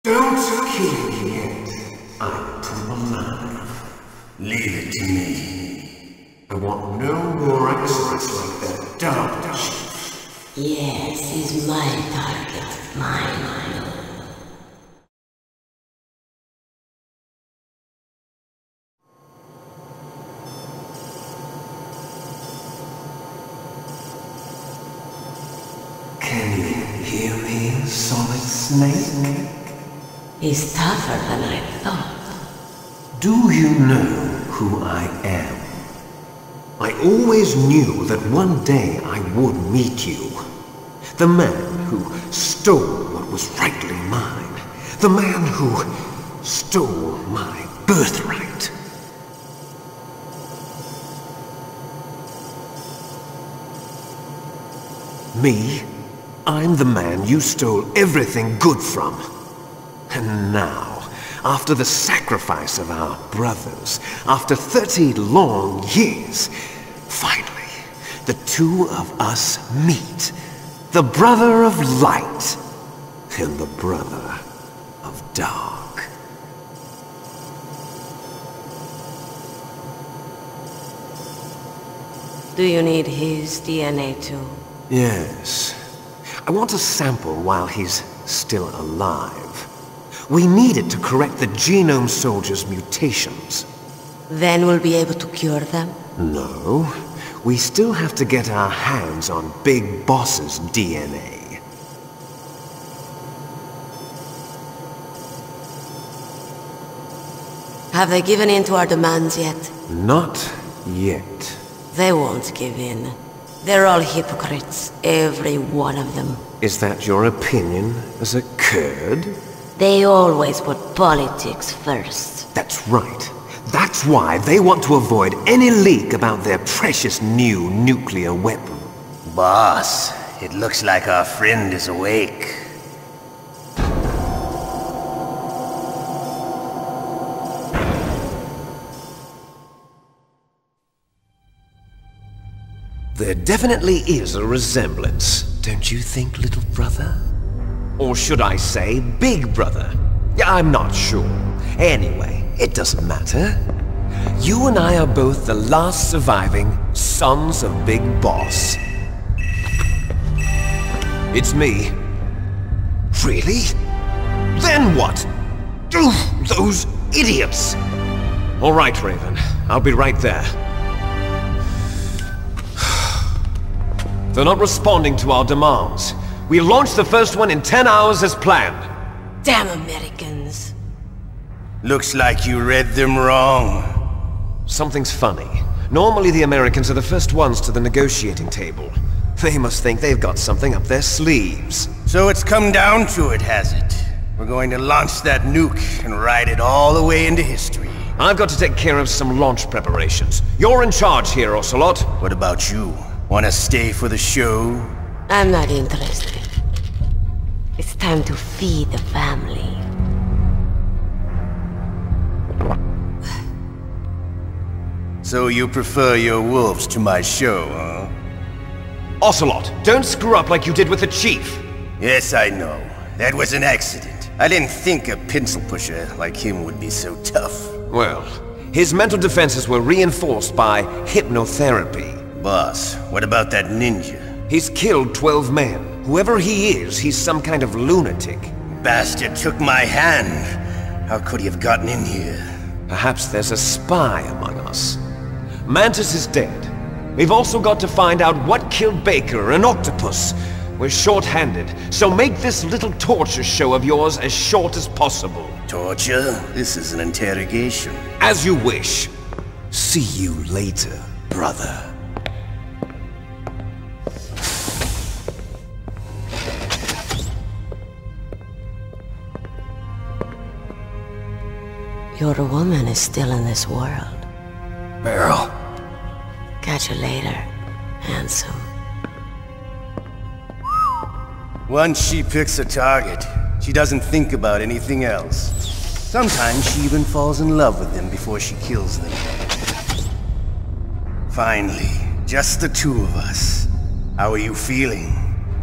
Don't kill me yet. I'm alive. Leave it to me. I want no more accidents like that dark chief. Yes, he's my target. Mine. Can you hear me, Solid Snake? He's tougher than I thought. Do you know who I am? I always knew that one day I would meet you. The man who stole what was rightly mine. The man who stole my birthright. Me? I'm the man you stole everything good from. And now, after the sacrifice of our brothers, after 30 long years, finally, the two of us meet. The brother of light and the brother of dark. Do you need his DNA too? Yes. I want a sample while he's still alive. We need it to correct the Genome Soldier's mutations. Then we'll be able to cure them? No. We still have to get our hands on Big Boss's DNA. Have they given in to our demands yet? Not yet. They won't give in. They're all hypocrites, every one of them. Is that your opinion as a Kurd? They always put politics first. That's right. That's why they want to avoid any leak about their precious new nuclear weapon. Boss, it looks like our friend is awake. There definitely is a resemblance, don't you think, little brother? Or should I say, big brother? Yeah, I'm not sure. Anyway, it doesn't matter. You and I are both the last surviving sons of Big Boss. It's me. Really? Then what? Those idiots! All right, Raven. I'll be right there. They're not responding to our demands. We launched the first one in 10 hours as planned. Damn Americans. Looks like you read them wrong. Something's funny. Normally the Americans are the first ones to the negotiating table. They must think they've got something up their sleeves. So it's come down to it, has it? We're going to launch that nuke and ride it all the way into history. I've got to take care of some launch preparations. You're in charge here, Ocelot. What about you? Wanna stay for the show? I'm not interested. It's time to feed the family. So you prefer your wolves to my show, huh? Ocelot, don't screw up like you did with the Chief. Yes, I know. That was an accident. I didn't think a pencil pusher like him would be so tough. Well, his mental defenses were reinforced by hypnotherapy. Boss, what about that ninja? He's killed 12 men. Whoever he is, he's some kind of lunatic. Bastard took my hand. How could he have gotten in here? Perhaps there's a spy among us. Mantis is dead. We've also got to find out what killed Baker and Octopus. We're short-handed, so make this little torture show of yours as short as possible. Torture? This is an interrogation. As you wish. See you later, brother. Your woman is still in this world. Meryl. Catch you later, handsome. Once she picks a target, she doesn't think about anything else. Sometimes she even falls in love with them before she kills them. Finally, just the two of us. How are you feeling?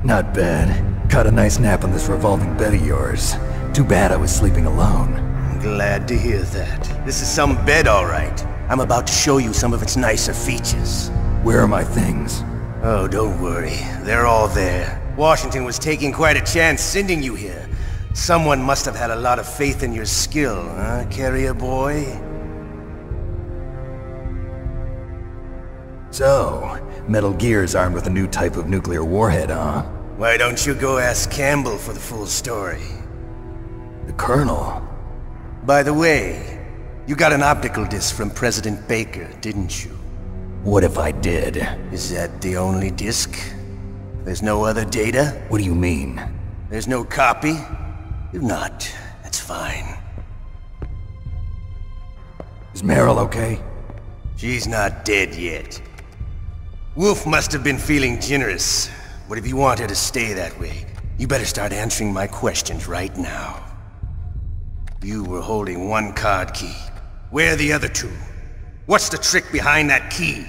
Not bad. Caught a nice nap on this revolving bed of yours. Too bad I was sleeping alone. I'm glad to hear that. This is some bed, all right. I'm about to show you some of its nicer features. Where are my things? Oh, don't worry. They're all there. Washington was taking quite a chance sending you here. Someone must have had a lot of faith in your skill, huh, carrier boy? So, Metal Gear's armed with a new type of nuclear warhead, huh? Why don't you go ask Campbell for the full story? The Colonel? By the way, you got an optical disc from President Baker, didn't you? What if I did? Is that the only disc? There's no other data? What do you mean? There's no copy? If not, that's fine. Is Meryl okay? She's not dead yet. Wolf must have been feeling generous. But if you want her to stay that way, you better start answering my questions right now. You were holding one card key. Where are the other two? What's the trick behind that key?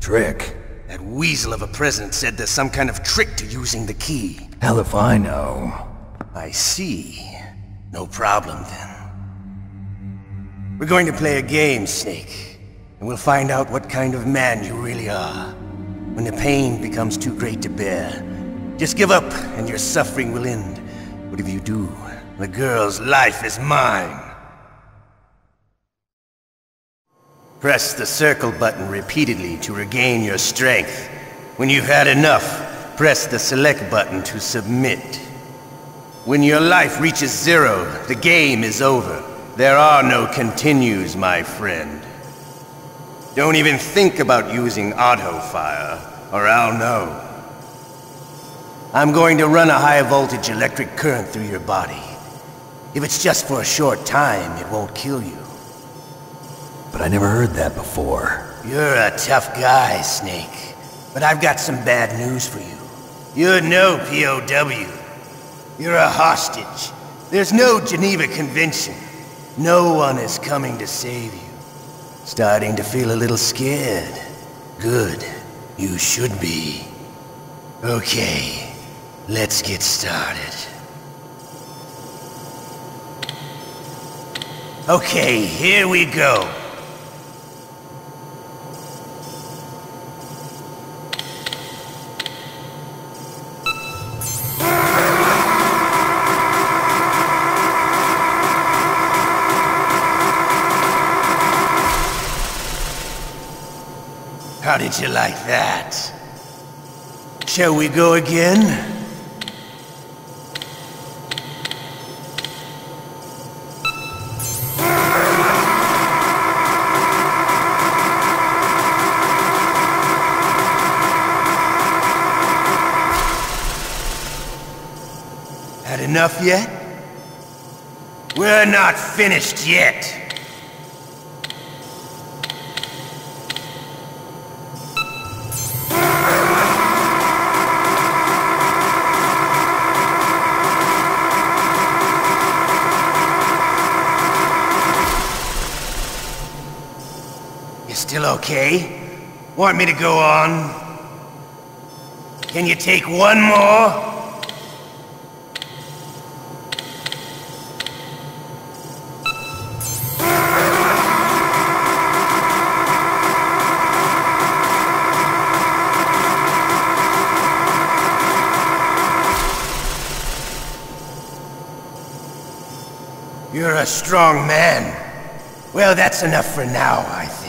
Trick? That weasel of a president said there's some kind of trick to using the key. Hell if I know. I see. No problem then. We're going to play a game, Snake. And we'll find out what kind of man you really are. When the pain becomes too great to bear, just give up and your suffering will end. But if you do, the girl's life is mine. Press the circle button repeatedly to regain your strength. When you've had enough, press the select button to submit. When your life reaches 0, the game is over. There are no continues, my friend. Don't even think about using auto-fire, or I'll know. I'm going to run a high-voltage electric current through your body. If it's just for a short time, it won't kill you. But I never heard that before. You're a tough guy, Snake. But I've got some bad news for you. You're no POW. You're a hostage. There's no Geneva Convention. No one is coming to save you. Starting to feel a little scared. Good. You should be. Okay, let's get started. Okay, here we go. How did you like that? Shall we go again? Had enough yet? We're not finished yet. Still okay? Want me to go on? Can you take one more? You're a strong man. Well, that's enough for now, I think.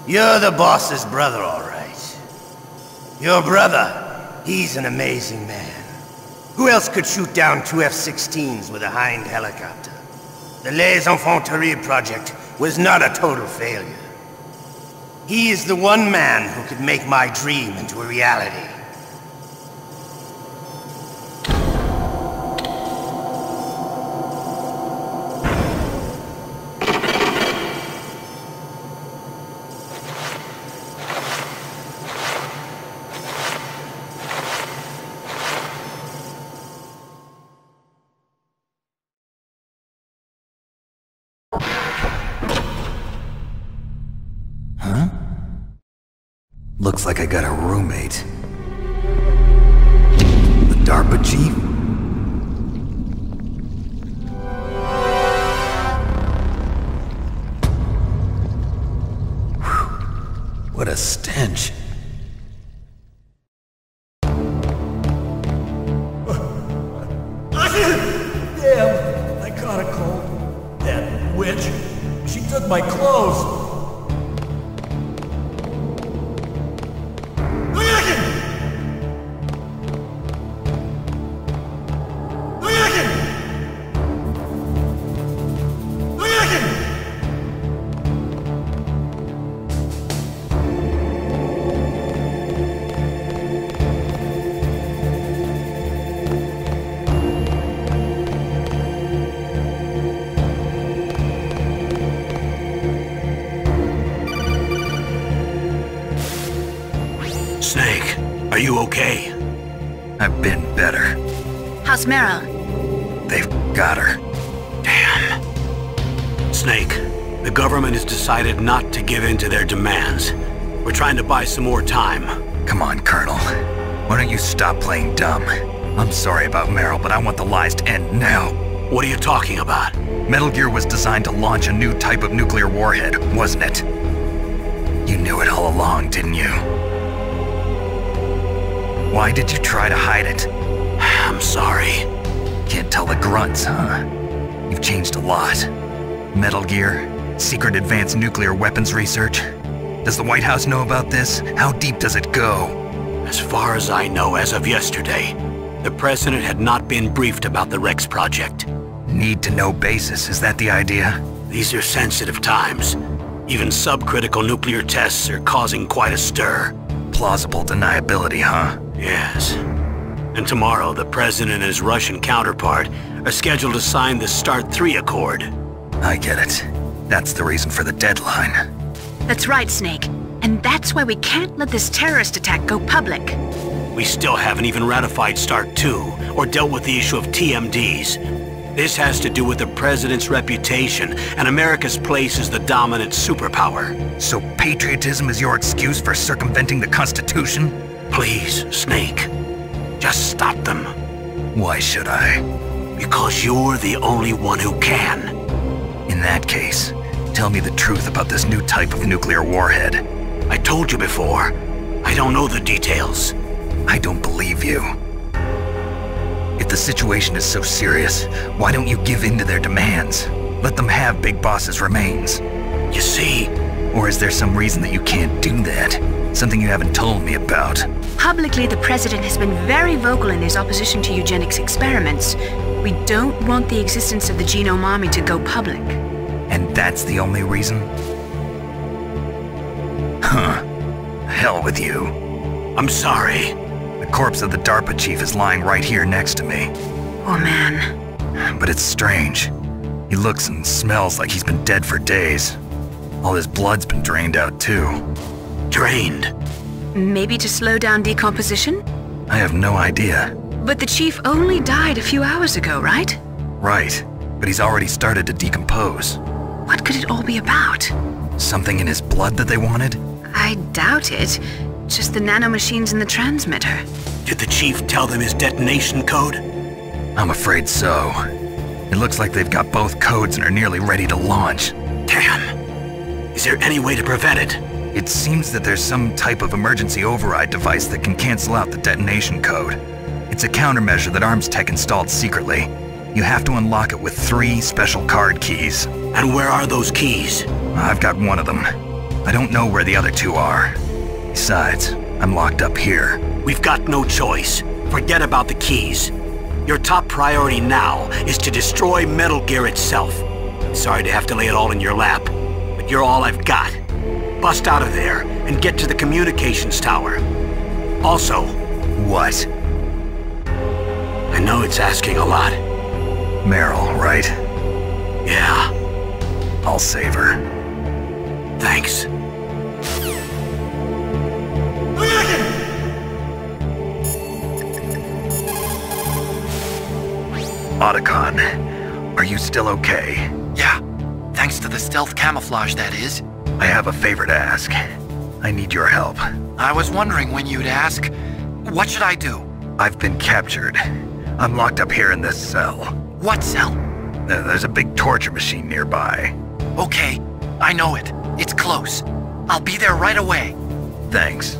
You're the boss's brother, all right. Your brother, he's an amazing man. Who else could shoot down 2 F-16s with a Hind helicopter? The Les Infanteries project was not a total failure. He is the one man who could make my dream into a reality. Looks like I got a roommate. The DARPA chief? My clothes! Snake, are you okay? I've been better. How's Meryl? They've got her. Damn. Snake, the government has decided not to give in to their demands. We're trying to buy some more time. Come on, Colonel. Why don't you stop playing dumb? I'm sorry about Meryl, but I want the lies to end now. What are you talking about? Metal Gear was designed to launch a new type of nuclear warhead, wasn't it? You knew it all along, didn't you? Why did you try to hide it? I'm sorry. Can't tell the grunts, huh? You've changed a lot. Metal Gear, secret advanced nuclear weapons research. Does the White House know about this? How deep does it go? As far as I know, as of yesterday, the president had not been briefed about the Rex project. Need-to-know basis, is that the idea? These are sensitive times. Even subcritical nuclear tests are causing quite a stir. Plausible deniability, huh? Yes. And tomorrow, the president and his Russian counterpart are scheduled to sign the START 3 Accord. I get it. That's the reason for the deadline. That's right, Snake. And that's why we can't let this terrorist attack go public. We still haven't even ratified START 2 or dealt with the issue of TMDs. This has to do with the president's reputation and America's place as the dominant superpower. So patriotism is your excuse for circumventing the Constitution? Please, Snake, just stop them. Why should I? Because you're the only one who can. In that case, tell me the truth about this new type of nuclear warhead. I told you before, I don't know the details. I don't believe you. If the situation is so serious, why don't you give in to their demands? Let them have Big Boss's remains. You see? Or is there some reason that you can't do that? Something you haven't told me about? Publicly, the president has been very vocal in his opposition to eugenics experiments. We don't want the existence of the genome army to go public. And that's the only reason? Huh. Hell with you. I'm sorry. The corpse of the DARPA chief is lying right here next to me. Oh man. But it's strange. He looks and smells like he's been dead for days. All his blood's been drained out too. Drained? Maybe to slow down decomposition? I have no idea. But the chief only died a few hours ago, right? Right, but he's already started to decompose. What could it all be about? Something in his blood that they wanted? I doubt it. Just the nanomachines in the transmitter. Did the chief tell them his detonation code? I'm afraid so. It looks like they've got both codes and are nearly ready to launch. Damn. Is there any way to prevent it? It seems that there's some type of emergency override device that can cancel out the detonation code. It's a countermeasure that Arms Tech installed secretly. You have to unlock it with 3 special card keys. And where are those keys? I've got one of them. I don't know where the other 2 are. Besides, I'm locked up here. We've got no choice. Forget about the keys. Your top priority now is to destroy Metal Gear itself. Sorry to have to lay it all in your lap, but you're all I've got. Bust out of there and get to the communications tower. Also... What? I know it's asking a lot. Meryl, right? Yeah. I'll save her. Thanks. Otacon, are you still okay? Yeah, thanks to the stealth camouflage, that is. I have a favor to ask. I need your help. I was wondering when you'd ask. What should I do? I've been captured. I'm locked up here in this cell. What cell? There's a big torture machine nearby. Okay, I know it. It's close. I'll be there right away. Thanks.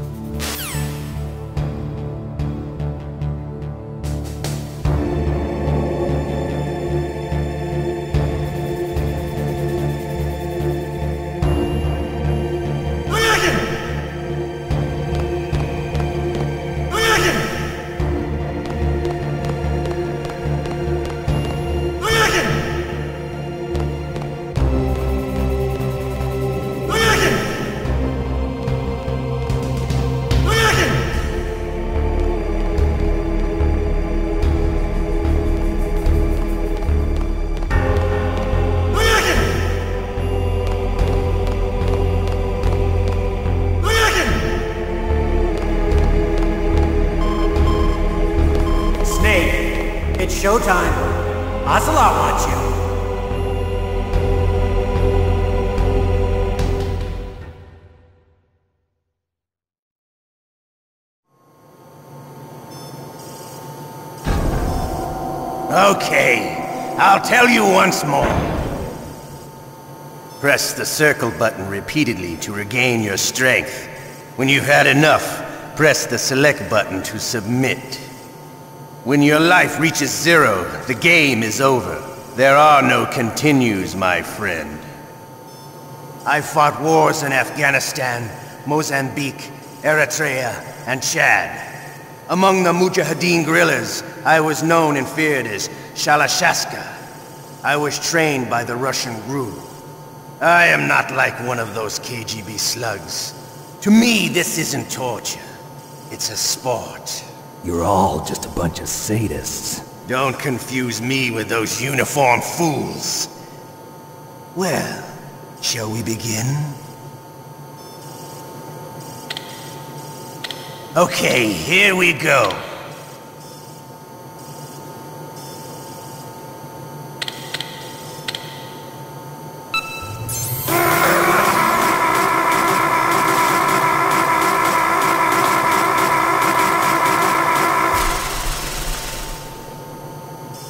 time. Ocelot wants you. Okay, I'll tell you once more. Press the circle button repeatedly to regain your strength. When you've had enough, press the select button to submit. When your life reaches 0, the game is over. There are no continues, my friend. I fought wars in Afghanistan, Mozambique, Eritrea, and Chad. Among the Mujahideen guerrillas, I was known and feared as Shalashaska. I was trained by the Russian GRU. I am not like one of those KGB slugs. To me, this isn't torture. It's a sport. You're all just a bunch of sadists. Don't confuse me with those uniformed fools. Well, shall we begin? Okay, here we go.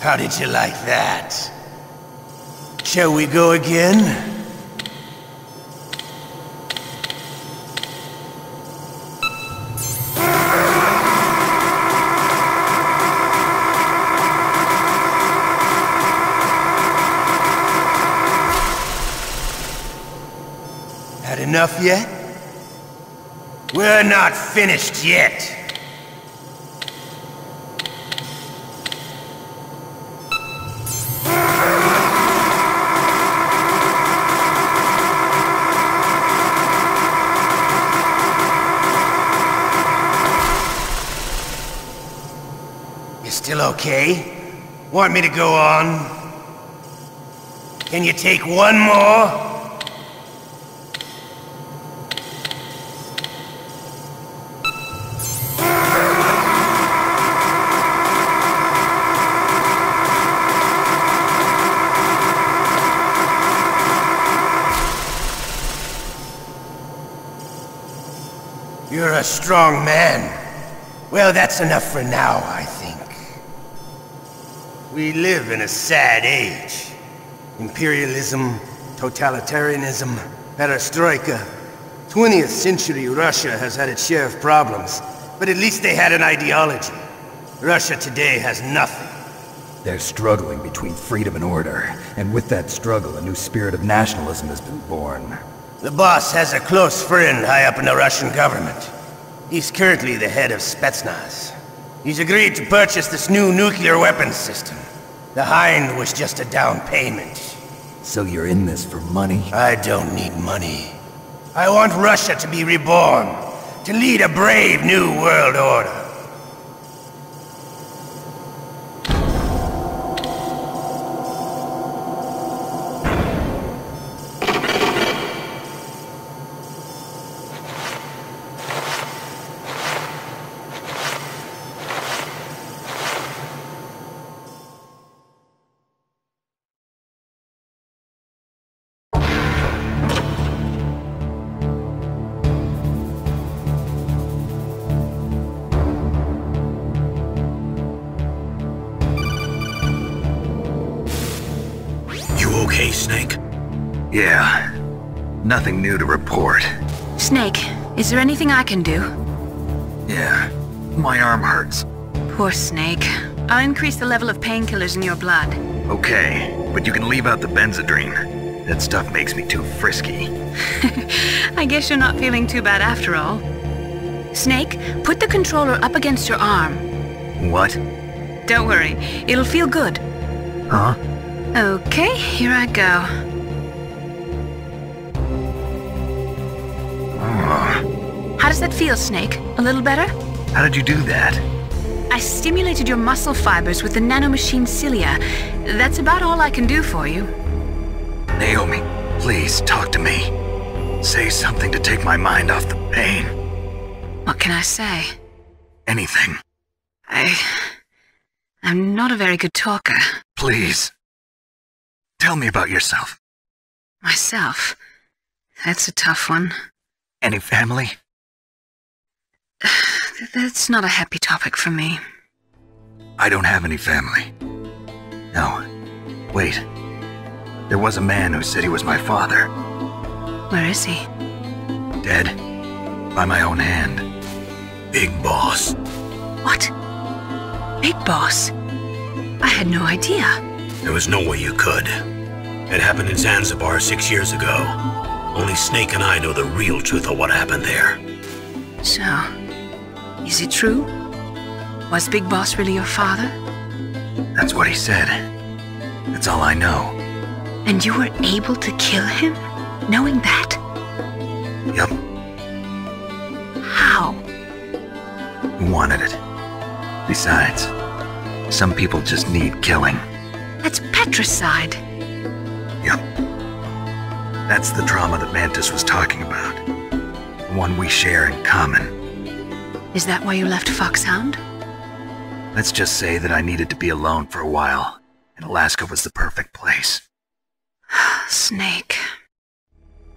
How did you like that? Shall we go again? Had enough yet? We're not finished yet. You still okay? Want me to go on? Can you take one more? You're a strong man. Well, that's enough for now, I think. We live in a sad age. Imperialism, totalitarianism, perestroika. 20th century Russia has had its share of problems, but at least they had an ideology. Russia today has nothing. They're struggling between freedom and order, and with that struggle, a new spirit of nationalism has been born. The boss has a close friend high up in the Russian government. He's currently the head of Spetsnaz. He's agreed to purchase this new nuclear weapons system. The Hind was just a down payment. So you're in this for money? I don't need money. I want Russia to be reborn, to lead a brave new world order. Okay, Snake? Yeah. Nothing new to report. Snake, is there anything I can do? Yeah. My arm hurts. Poor Snake. I'll increase the level of painkillers in your blood. Okay, but you can leave out the Benzedrine. That stuff makes me too frisky. I guess you're not feeling too bad after all. Snake, put the controller up against your arm. What? Don't worry, it'll feel good. Huh? Okay, here I go. How does that feel, Snake? A little better? How did you do that? I stimulated your muscle fibers with the nanomachine cilia. That's about all I can do for you. Naomi, please talk to me. Say something to take my mind off the pain. What can I say? Anything. I'm not a very good talker. Please. Tell me about yourself. Myself? That's a tough one. Any family? That's not a happy topic for me. I don't have any family. No. Wait. There was a man who said he was my father. Where is he? Dead. By my own hand. Big Boss. What? Big Boss? I had no idea. There was no way you could. It happened in Zanzibar 6 years ago. Only Snake and I know the real truth of what happened there. So, is it true? Was Big Boss really your father? That's what he said. That's all I know. And you were able to kill him, knowing that? Yup. How? He wanted it. Besides, some people just need killing. That's patricide. Yup. That's the trauma that Mantis was talking about. The one we share in common. Is that why you left Foxhound? Let's just say that I needed to be alone for a while, and Alaska was the perfect place. Snake.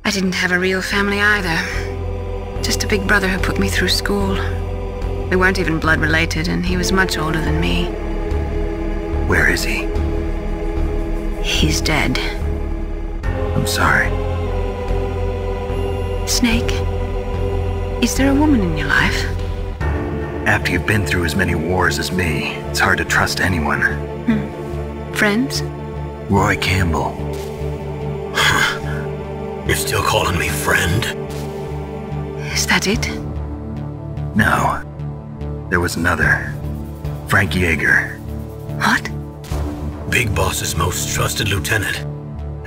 I didn't have a real family either. Just a big brother who put me through school. We weren't even blood related, and he was much older than me. Where is he? He's dead. I'm sorry. Snake, is there a woman in your life? After you've been through as many wars as me, it's hard to trust anyone. Friends? Roy Campbell. You're still calling me friend? Is that it? No. There was another. Frank Yeager. What? Big Boss's most trusted lieutenant,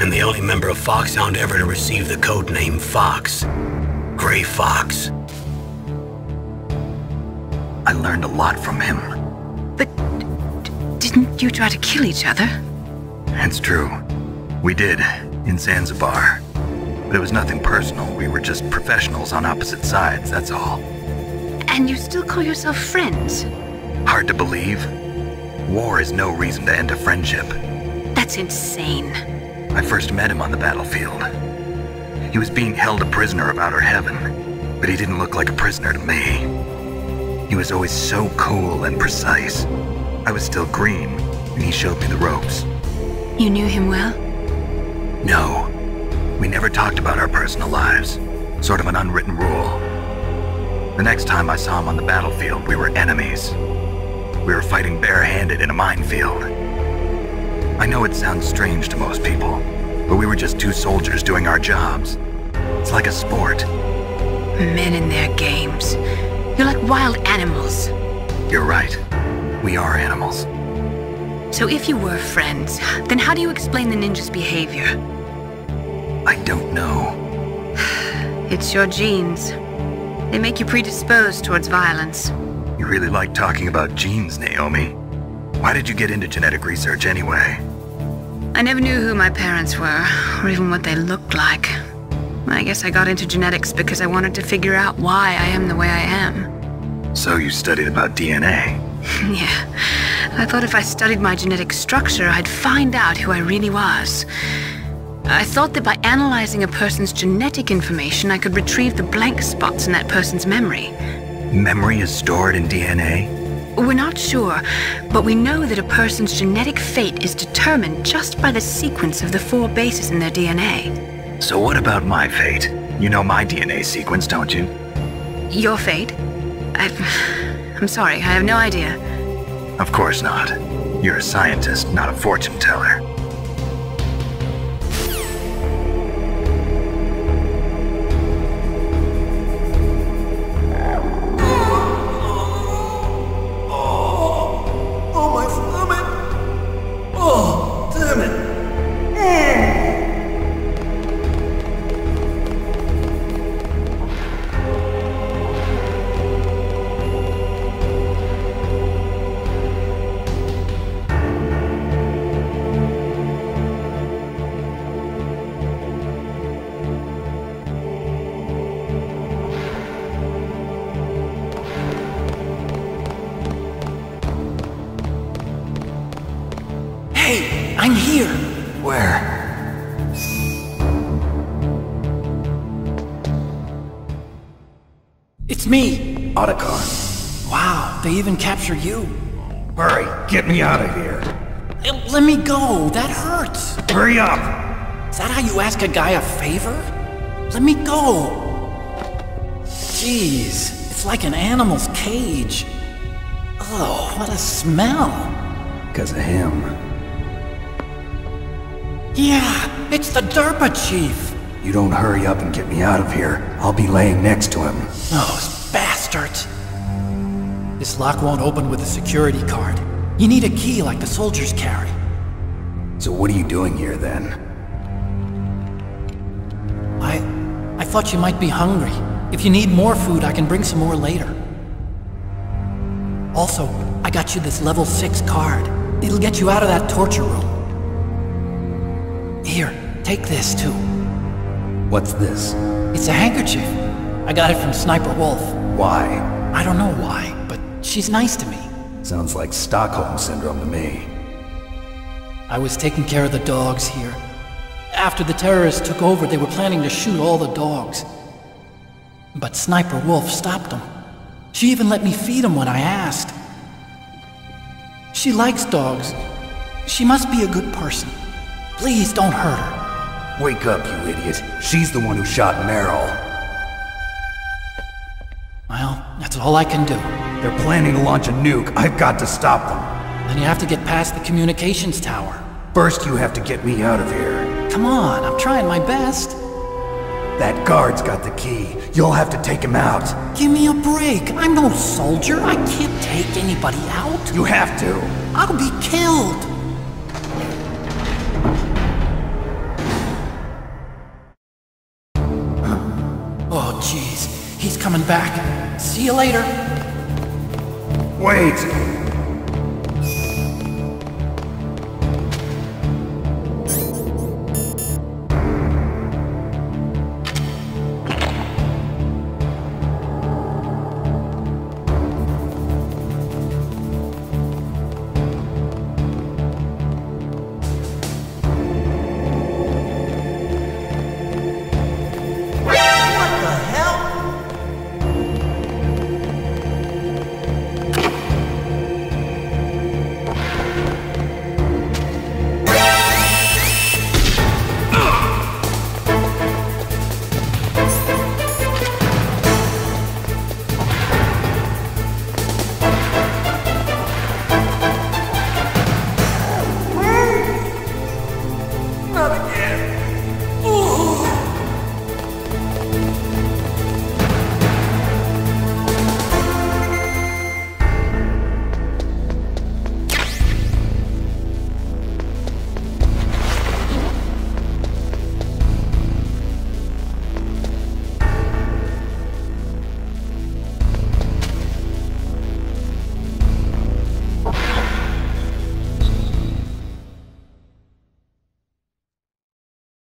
and the only member of Foxhound ever to receive the code name Fox. Gray Fox. I learned a lot from him. But didn't you try to kill each other? That's true. We did, in Zanzibar. But it was nothing personal. We were just professionals on opposite sides, that's all. And you still call yourself friends? Hard to believe. War is no reason to end a friendship. That's insane. I first met him on the battlefield. He was being held a prisoner of outer heaven, but he didn't look like a prisoner to me. He was always so cool and precise. I was still green, and he showed me the ropes. You knew him well? No. We never talked about our personal lives. Sort of an unwritten rule. The next time I saw him on the battlefield, we were enemies. We were fighting barehanded in a minefield. I know it sounds strange to most people, but we were just two soldiers doing our jobs. It's like a sport. Men and their games. You're like wild animals. You're right. We are animals. So if you were friends, then how do you explain the ninja's behavior? I don't know. It's your genes. They make you predisposed towards violence. You really like talking about genes, Naomi. Why did you get into genetic research anyway? I never knew who my parents were, or even what they looked like. I guess I got into genetics because I wanted to figure out why I am the way I am. So you studied about DNA? Yeah. I thought if I studied my genetic structure, I'd find out who I really was. I thought that by analyzing a person's genetic information, I could retrieve the blank spots in that person's memory. Memory is stored in DNA? We're not sure, but we know that a person's genetic fate is determined just by the sequence of the 4 bases in their DNA. So what about my fate? You know my DNA sequence, don't you? Your fate? I'm sorry, I have no idea. Of course not. You're a scientist, not a fortune teller. I'm here. Where? It's me. Otacon. Wow, they even captured you. Hurry, get me out of here. Let me go, that hurts. Hurry up! Is that how you ask a guy a favor? Let me go. Jeez, it's like an animal's cage. Oh, what a smell. Because of him. Yeah, it's the Derpa chief. You don't hurry up and get me out of here, I'll be laying next to him. Those bastards. This lock won't open with a security card. You need a key like the soldiers carry. So what are you doing here then? I thought you might be hungry. If you need more food, I can bring some more later. Also, I got you this level 6 card. It'll get you out of that torture room. Here, take this too. What's this? It's a handkerchief. I got it from Sniper Wolf. Why? I don't know why, but she's nice to me. Sounds like Stockholm Syndrome to me. I was taking care of the dogs here. After the terrorists took over, they were planning to shoot all the dogs. But Sniper Wolf stopped them. She even let me feed them when I asked. She likes dogs. She must be a good person. Please don't hurt her. Wake up, you idiot. She's the one who shot Meryl. Well, that's all I can do. They're planning to launch a nuke. I've got to stop them. Then you have to get past the communications tower. First, you have to get me out of here. Come on, I'm trying my best. That guard's got the key. You'll have to take him out. Give me a break. I'm no soldier. I can't take anybody out. You have to. I'll be killed. Oh, jeez. He's coming back. See you later. Wait!